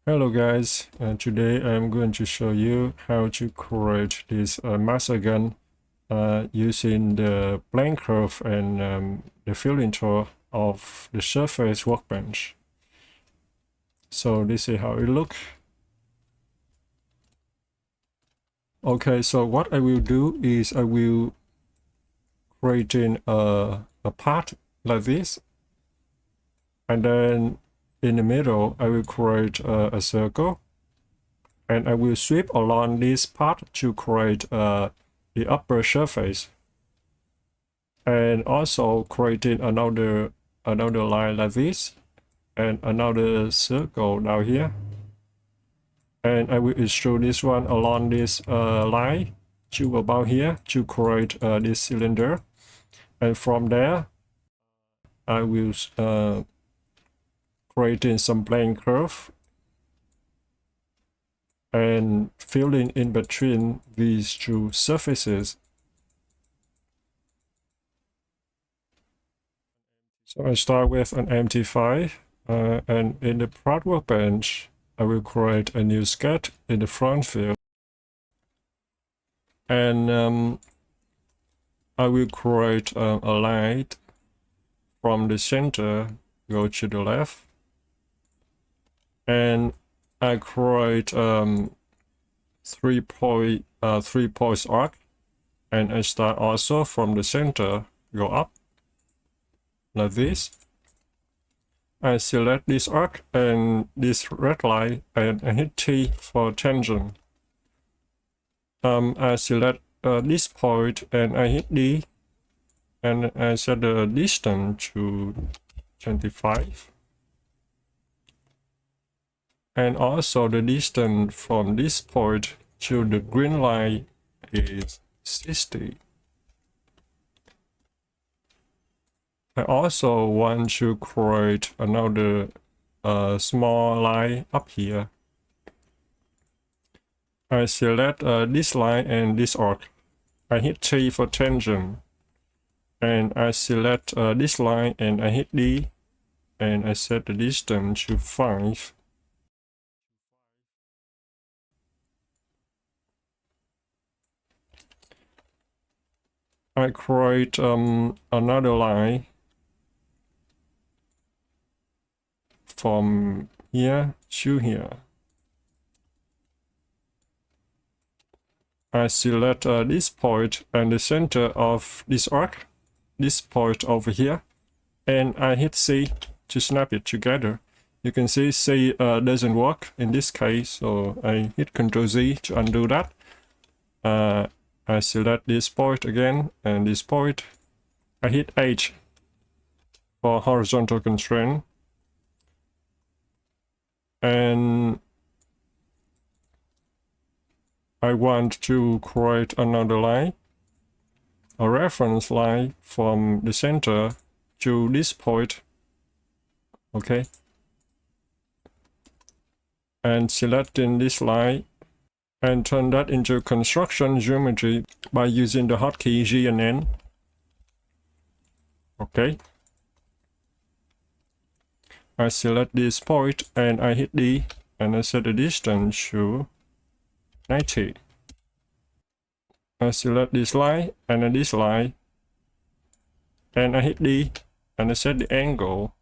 Hello guys, today I'm going to show you how to create this master gun using the blank curve and the filling tool of the surface workbench. So this is how it looks. Okay, so what I will do is I will create a part like this, and then in the middle I will create a circle, and I will sweep along this part to create the upper surface, and also creating another line like this and another circle down here, and I will extrude this one along this line to about here to create this cylinder, and from there I will creating some plane curve and filling in between these two surfaces. So I start with an empty file, and in the part workbench I will create a new sketch in the front view, and I will create a line from the center go to the left, and I create 3 points arc, and I start also from the center go up like this. I select this arc and this red line, and I hit T for tangent. I select this point and I hit D, and I set the distance to 25, and also the distance from this point to the green line is 60. I also want to create another small line up here. I select this line and this arc. I hit T for tangent, and I select this line and I hit D, and I set the distance to 5. I create another line from here to here. I select this point and the center of this arc, this point over here, and I hit C to snap it together. You can see C doesn't work in this case, so I hit Ctrl Z to undo that. I select this point again and this point. I hit H for horizontal constraint, and I want to create another line, a reference line from the center to this point. Okay, and selecting this line and turn that into construction geometry by using the hotkey G and N. Okay, I select this point and I hit D, and I set the distance to 90. I select this line and this line, and I hit D, and I set the angle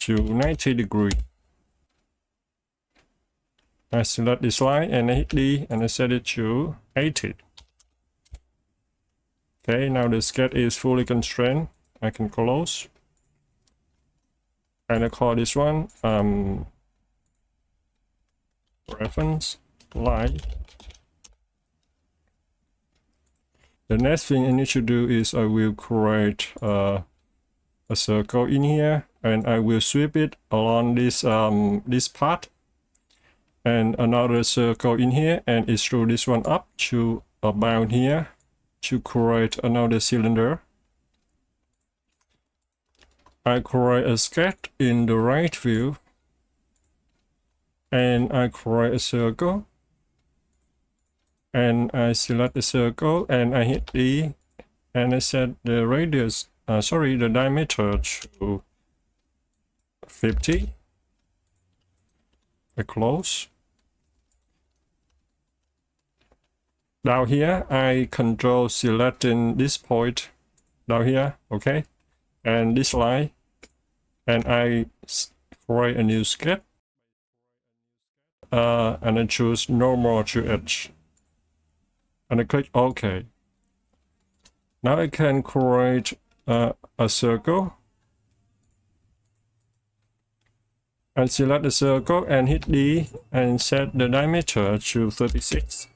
to 90 degrees. I select this line and I hit D, and I set it to 80. Okay, now the sketch is fully constrained. I can close, and I call this one reference line. The next thing I need to do is I will create a circle in here, and I will sweep it along this this part, and another circle in here, and extrude this one up to about here to create another cylinder. I create a sketch in the right view, and I create a circle, and I select the circle and I hit D, and I set the radius, the diameter to 50. I close. Down here, I control selecting this point down here, okay, and this line, and I create a new sketch, and I choose normal to edge, and I click OK. Now I can create a circle, and select the circle and hit D and set the diameter to 36.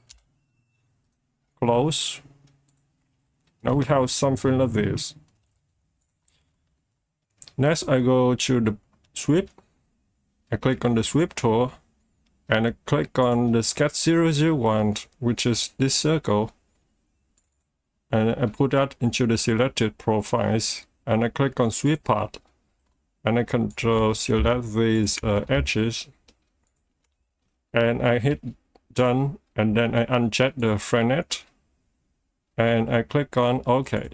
Close. Now we have something like this. Next, I go to the sweep. I click on the sweep tool and I click on the sketch 001, which is this circle. And I put that into the selected profiles and I click on sweep path and I control select these edges and I hit done and then I uncheck the freehand and I click on OK.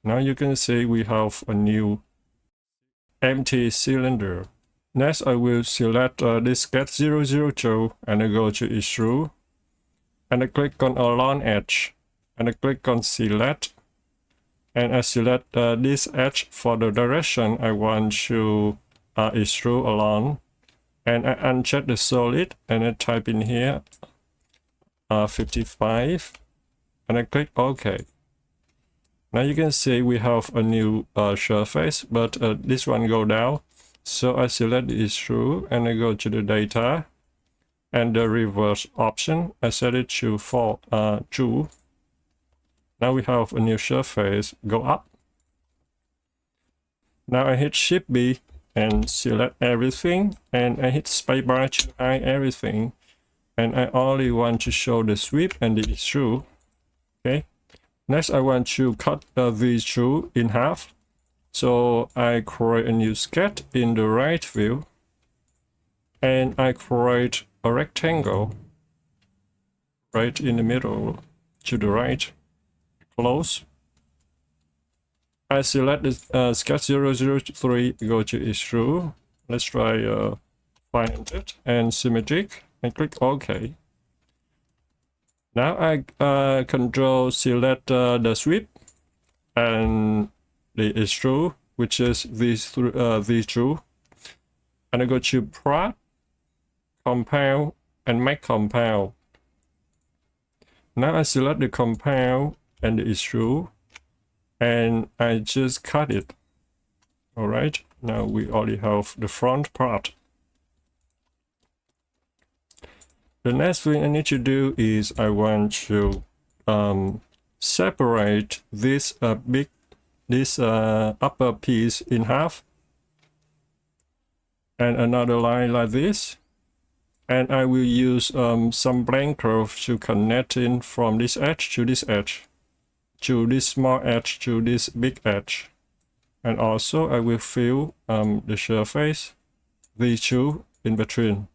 Now you can see we have a new empty cylinder. Next, I will select this sketch 002 and I go to extrude and I click on along edge and I click on select and I select this edge for the direction I want to extrude along and I uncheck the solid and I type in here 55 and I click OK. Now you can see we have a new surface, but this one go down. So I select the extrude and I go to the data and the reverse option. I set it to 2. Now we have a new surface. Go up. Now I hit Shift B and select everything and I hit spacebar to hide everything. And I only want to show the sweep and the extrude. Okay. Next, I want to cut these two in half. So I create a new sketch in the right view. And I create a rectangle right in the middle to the right. Close. I select the sketch 003, go to extrude. Let's try 500 and symmetric and click OK. Now I control select the sweep and the extrude, which is these two, and I go to part, compound, and make compound. Now I select the compound and the extrude, and I just cut it. All right. Now we already have the front part. The next thing I need to do is I want to separate this upper piece in half and another line like this, and I will use some blank curve to connect in from this edge to this edge, to this small edge to this big edge, and also I will fill the surface, these two in between.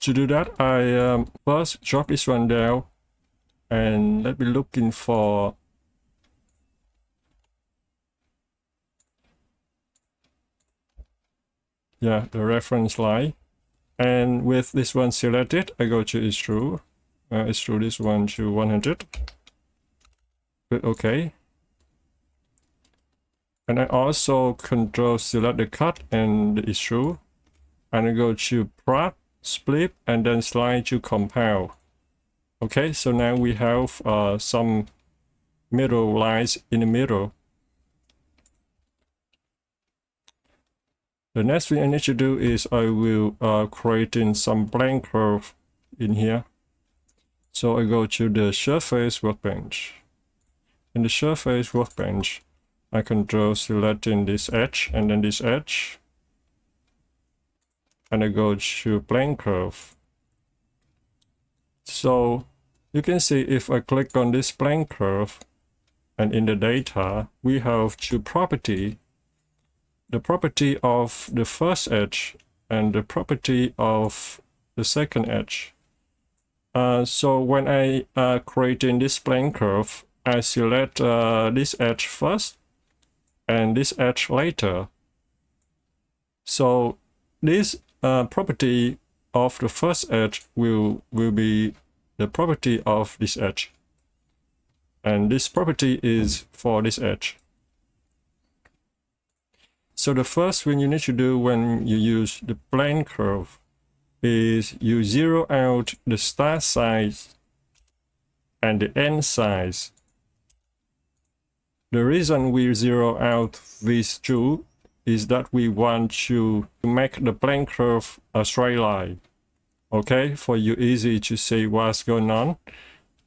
To do that, I first drop this one down and let me looking for the reference line. And with this one selected, I go to extrude. Extrude this one to 100. Click OK. And I also control select the cut and the extrude. And I go to part, split, and then slide to compound. Okay, so now we have some middle lines in the middle. The next thing I need to do is I will create in some blank curve in here. So I go to the surface workbench. In the surface workbench, I control selecting this edge and then this edge. And I go to blank curve. So you can see if I click on this blank curve and in the data, we have two properties. The property of the first edge and the property of the second edge. So when I create in this blank curve, I select this edge first and this edge later. So this property of the first edge will be the property of this edge. And this property is for this edge. So the first thing you need to do when you use the plane curve is you zero out the start size and the end size. The reason we zero out these two is that we want to make the plane curve a straight line. Okay, for you easy to see what's going on.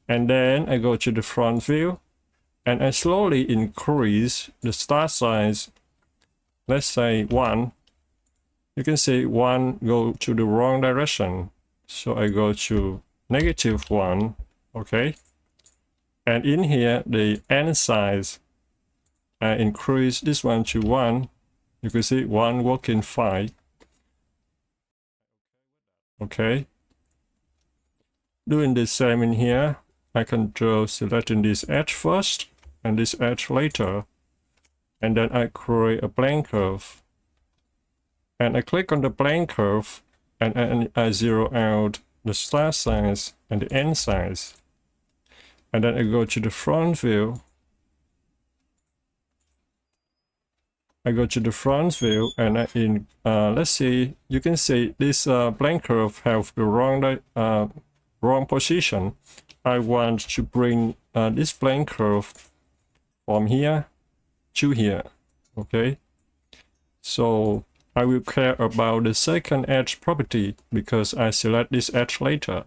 And then I go to the front view and I slowly increase the start size. Let's say 1. You can see 1 go to the wrong direction. So I go to -1, okay? And in here, the end size, I increase this one to 1. You can see 1 working fine. Okay. Doing the same in here, I control selecting this edge first and this edge later. And then I create a plane curve. And I click on the plane curve and I zero out the start size and the end size. And then I go to the front view. I go to the front view and let's see, you can see this plane curve have the wrong position. I want to bring this plane curve from here to here, okay? So I will care about the second edge property because I select this edge later.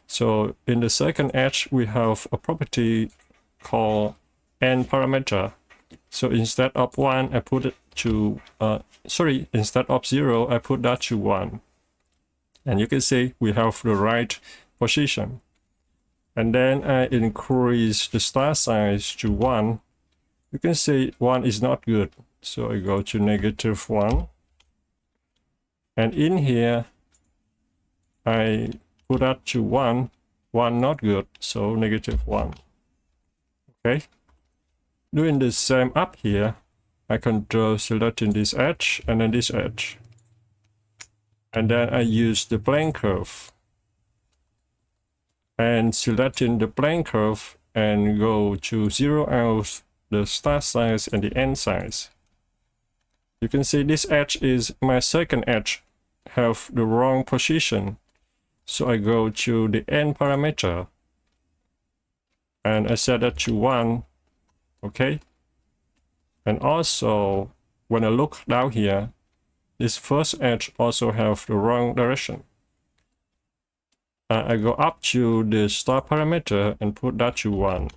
So in the second edge, we have a property called end parameter. So instead of 1, I put it to, instead of 0, I put that to 1. And you can see we have the right position. And then I increase the start size to 1. You can see 1 is not good. So I go to -1. And in here, I put that to 1. 1 not good, so -1. Okay. Doing the same up here, I control selecting this edge and then this edge. And then I use the plane curve. And selecting the plane curve and go to zero out the start size and the end size. You can see this edge is my second edge, have the wrong position. So I go to the end parameter and I set that to 1. Okay. And also when I look down here, this first edge also have the wrong direction. I go up to the start parameter and put that to 1.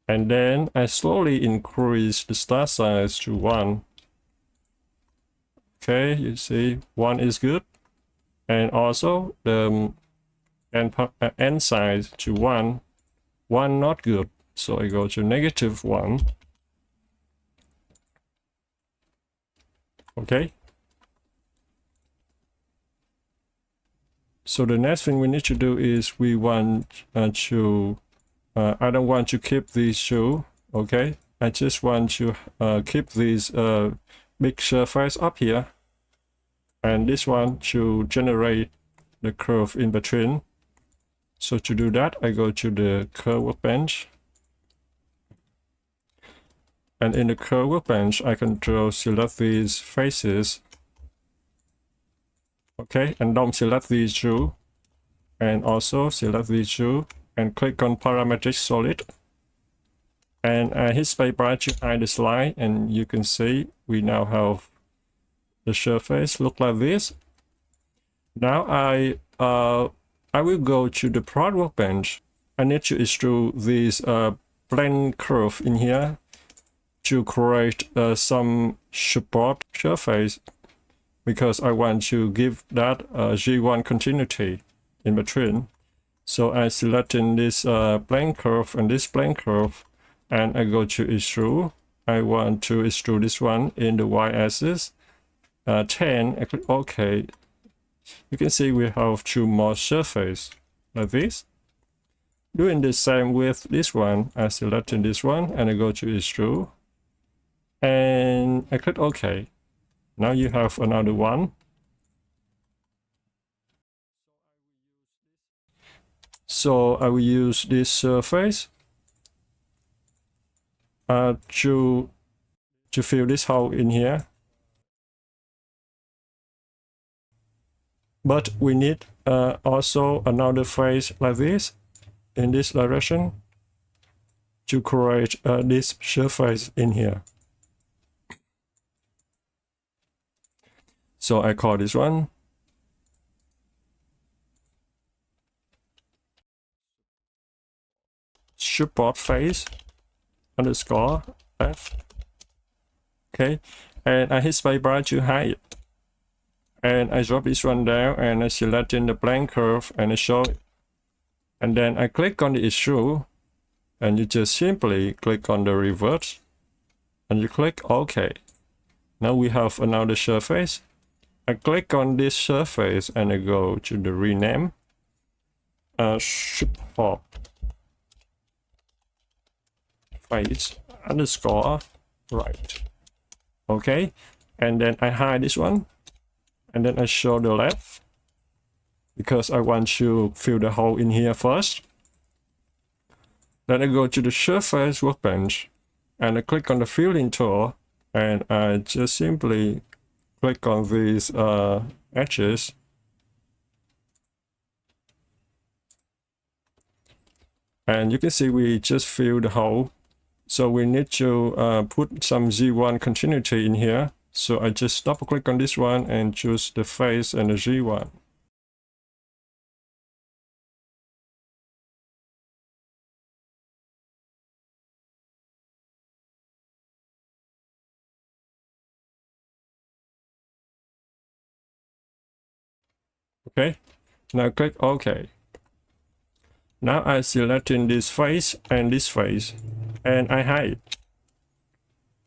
And then I slowly increase the start size to 1. Okay, you see 1 is good. And also the end size to 1. 1 not good. So I go to -1. Okay. So the next thing we need to do is we want to, I don't want to keep these two, okay? I just want to keep these big surface up here. And this one to generate the curve in between. So to do that, I go to the curve workbench. And in the curve workbench, I control select these faces. Okay, and don't select these two. And also select these two and click on parametric solid. And I hit spacebar to hide the slide, and you can see we now have the surface look like this. Now I will go to the product workbench. I need to extrude this plane curve in here to create some support surface because I want to give that G1 continuity in between. So I select in this plane curve and this plane curve, and I go to extrude. I want to extrude this one in the y-axis. 10, I click OK. You can see we have two more surface like this. Doing the same with this one, I select this one and I go to extrude and I click OK. Now you have another one. So I will use this surface to fill this hole in here. But we need also another face like this in this direction to create this surface in here. So I call this one support face underscore F. Okay, and I hit spacebar to hide it. And I drop this one down and I select in the blank curve and I show it. And then I click on the extrude and you just simply click on the revert and you click OK. Now we have another surface. I click on this surface and I go to the rename support face underscore right. Okay, and then I hide this one and then I show the left because I want to fill the hole in here first. Then I go to the surface workbench and I click on the filling tool and I just simply click on these edges. And you can see we just fill the hole. So we need to put some Z1 continuity in here. So I just double click on this one and choose the face and the Z1. Okay, now click OK. Now I select in this face and this face and I hide.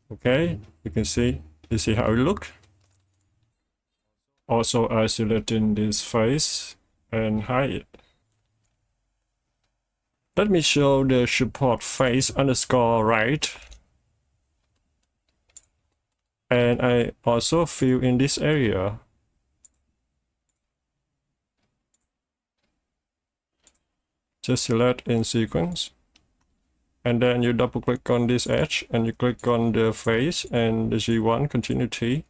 Okay, you can see how it looks. Also I select in this face and hide it. Let me show the support face underscore right. And I also fill in this area. Just select in sequence. And then you double click on this edge and you click on the face and the Z1 continuity.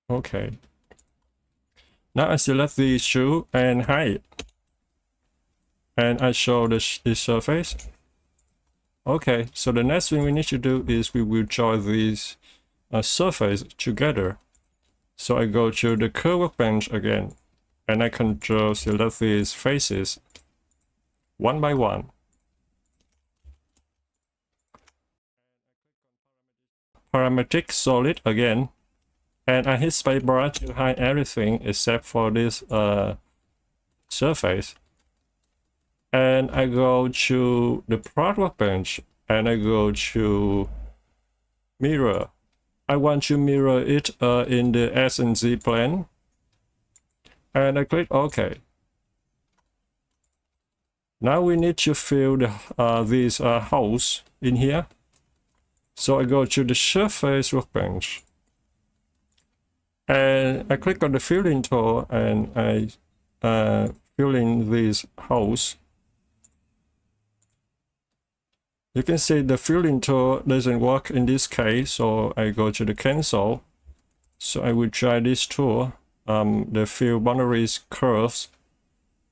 Okay. Now I select these two and hide. And I show this surface. Okay, so the next thing we need to do is we will join these surface together. So I go to the curve workbench again, and I control select these faces one by one. Parametric solid again, and I hit spacebar to hide everything except for this surface. And I go to the product workbench and I go to mirror. I want to mirror it in the S and Z plane. And I click OK. Now we need to fill these holes in here. So I go to the surface workbench. And I click on the filling tool and I fill in these holes. You can see the filling tool doesn't work in this case, so I go to the cancel. So I will try this tool, the fill boundaries curves,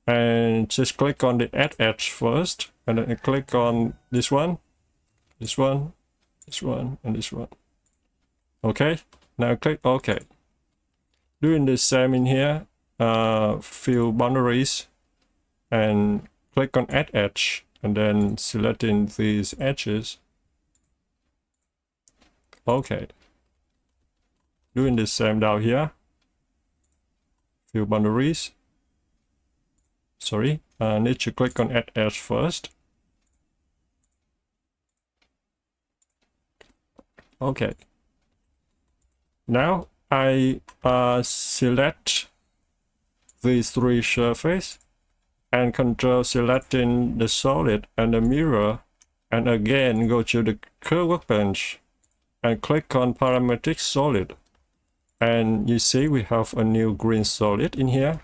and just click on the add edge first, and then I click on this one, this one, this one, and this one. Okay, now click OK. Doing the same in here, fill boundaries, and click on add edge. And then selecting these edges. Okay. Doing the same down here. Fill boundaries. sorry, I need to click on add edge first. Okay. Now I select these three surfaces and control selecting the solid and the mirror, and again go to the curve workbench and click on parametric solid, and you see we have a new green solid in here.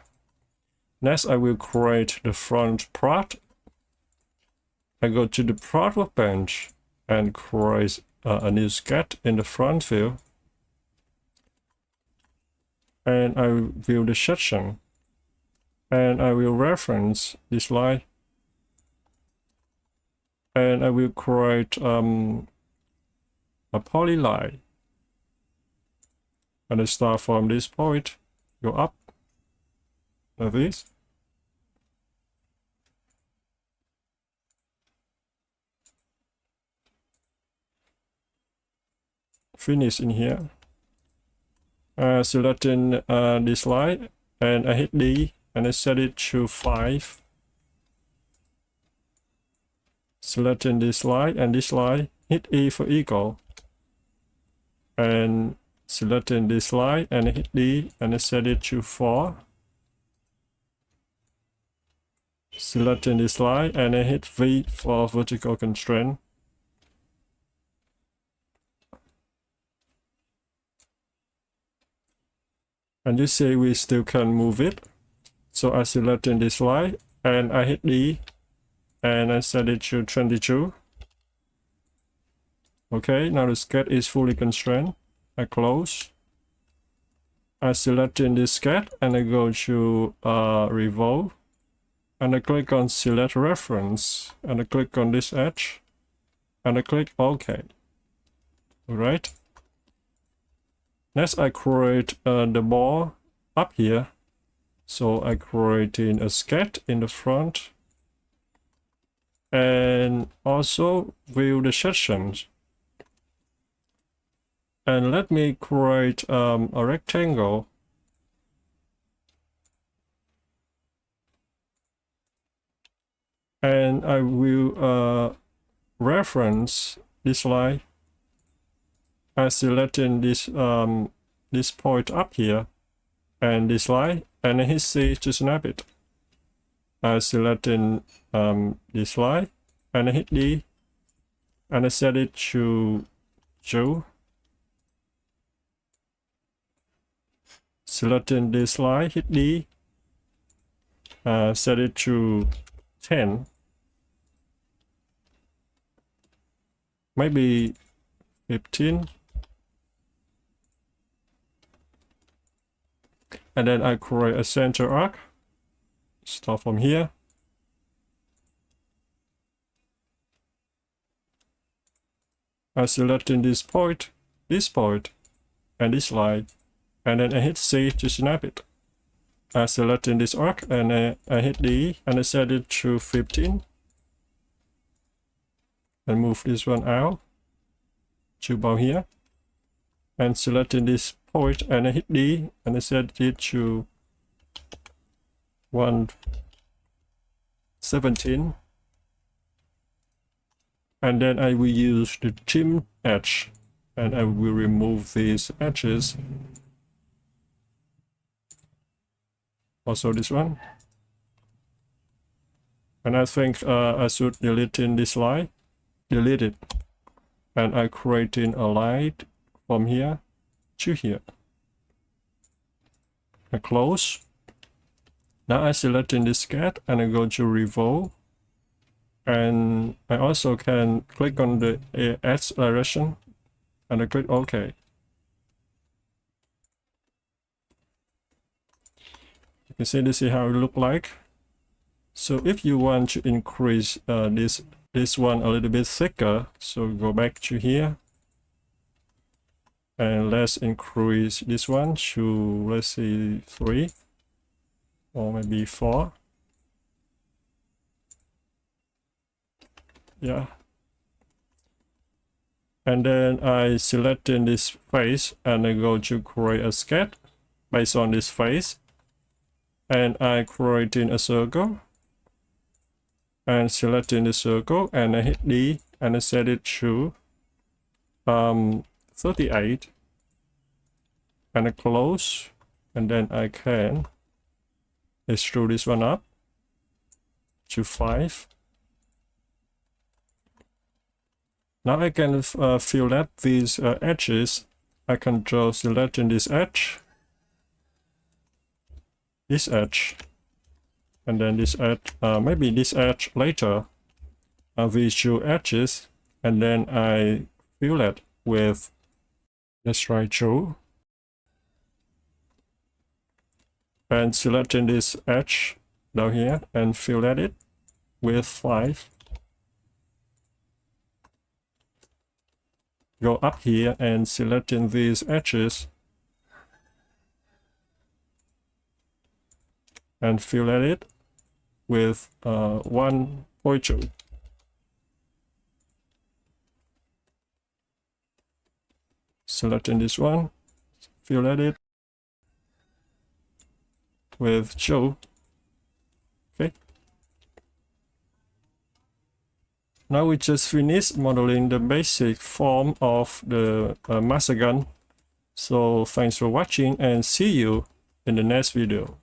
Next I will create the front part. I go to the part workbench and create a new sketch in the front view, and I view the section, and I will reference this line, and I will create a polyline, and I start from this point, go up like this. Finish in here. Selecting this line, and I hit D and I set it to 5. Selecting this line and this line, hit E for equal, and selecting this line and I hit D and I set it to 4. Selecting this line and I hit V for vertical constraint. And you see we still can move it. So I select in this line and I hit D and I set it to 22. Okay, now the sketch is fully constrained. I close. I select in this sketch and I go to Revolve, and I click on select reference, and I click on this edge and I click OK. Alright. Next I create the ball up here. So I creating a sketch in the front and also view the sections. And let me create a rectangle. And I will reference this line. I selecting this this point up here and this line, and I hit C to snap it. I selecting this line and I hit D and I set it to 2. Selecting this line, hit D, set it to 10, maybe 15. And then I create a center arc. Start from here. I selecting this point, and this line, and then I hit C to snap it. I selecting this arc and I hit D and I set it to 15. And move this one out to about here. And selecting this point and I hit D and I set it to 117. And then I will use the trim edge and I will remove these edges. Also this one. And I think I should delete in this line. Delete it. And I creating a line from here to here. I close. Now I select in this sketch and I go to Revolve. And I also can click on the X direction and I click OK. You can see this is how it look like. So if you want to increase this one a little bit thicker, so go back to here and let's increase this one to, let's say, 3 or maybe 4. Yeah. And then I select in this face and I go to create a sketch based on this face. and I creating a circle and selecting the circle, and I hit D and I set it to 38 and I close, and then I can extrude this one up to 5. Now I can fillet these edges. I can just select in this edge, and then this edge, maybe this edge later, these 2 edges, and then I fillet with the straight tool, and selecting this edge down here and fillet it with 5. Go up here and selecting these edges and fillet it with 1.2. Selecting this one, fillet it with 2. Okay. Now we just finished modeling the basic form of the master gun. So thanks for watching and see you in the next video.